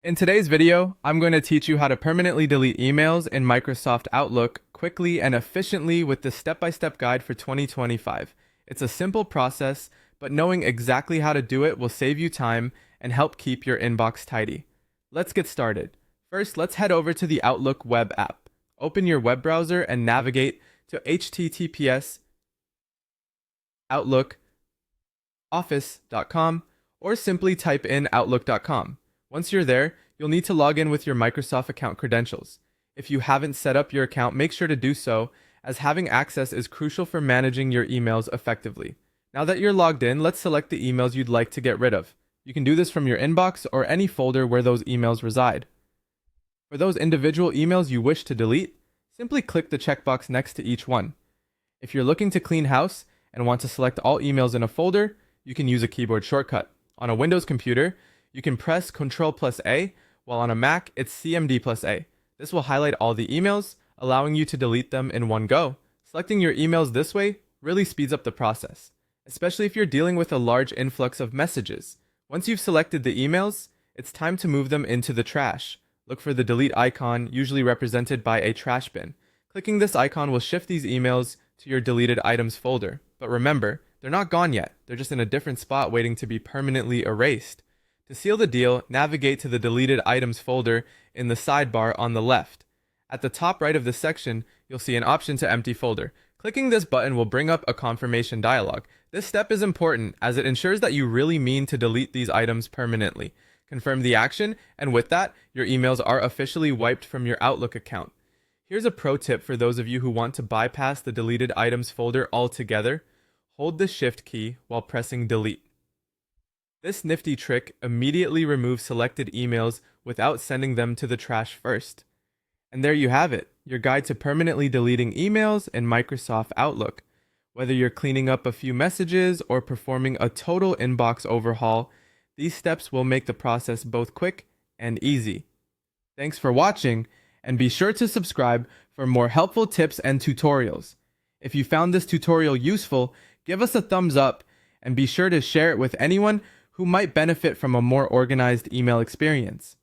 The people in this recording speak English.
In today's video, I'm going to teach you how to permanently delete emails in Microsoft Outlook quickly and efficiently with the step-by-step guide for 2025. It's a simple process, but knowing exactly how to do it will save you time and help keep your inbox tidy. Let's get started. First, let's head over to the Outlook web app. Open your web browser and navigate to https://outlookoffice.com or simply type in outlook.com. Once you're there, you'll need to log in with your Microsoft account credentials. If you haven't set up your account, make sure to do so, as having access is crucial for managing your emails effectively. Now that you're logged in, let's select the emails you'd like to get rid of. You can do this from your inbox or any folder where those emails reside. For those individual emails you wish to delete, simply click the checkbox next to each one. If you're looking to clean house and want to select all emails in a folder, you can use a keyboard shortcut. On a Windows computer, you can press Ctrl+A, while on a Mac, it's CMD+A. This will highlight all the emails, allowing you to delete them in one go. Selecting your emails this way really speeds up the process, especially if you're dealing with a large influx of messages. Once you've selected the emails, it's time to move them into the trash. Look for the delete icon, usually represented by a trash bin. Clicking this icon will shift these emails to your deleted items folder. But remember, they're not gone yet. They're just in a different spot waiting to be permanently erased. To seal the deal, navigate to the deleted items folder in the sidebar on the left. At the top right of the section, you'll see an option to empty folder. Clicking this button will bring up a confirmation dialog. This step is important as it ensures that you really mean to delete these items permanently. Confirm the action, and with that, your emails are officially wiped from your Outlook account. Here's a pro tip for those of you who want to bypass the deleted items folder altogether. Hold the Shift key while pressing delete. This nifty trick immediately removes selected emails without sending them to the trash first. And there you have it, your guide to permanently deleting emails in Microsoft Outlook. Whether you're cleaning up a few messages or performing a total inbox overhaul, these steps will make the process both quick and easy. Thanks for watching, and be sure to subscribe for more helpful tips and tutorials. If you found this tutorial useful, give us a thumbs up and be sure to share it with anyone who might benefit from a more organized email experience.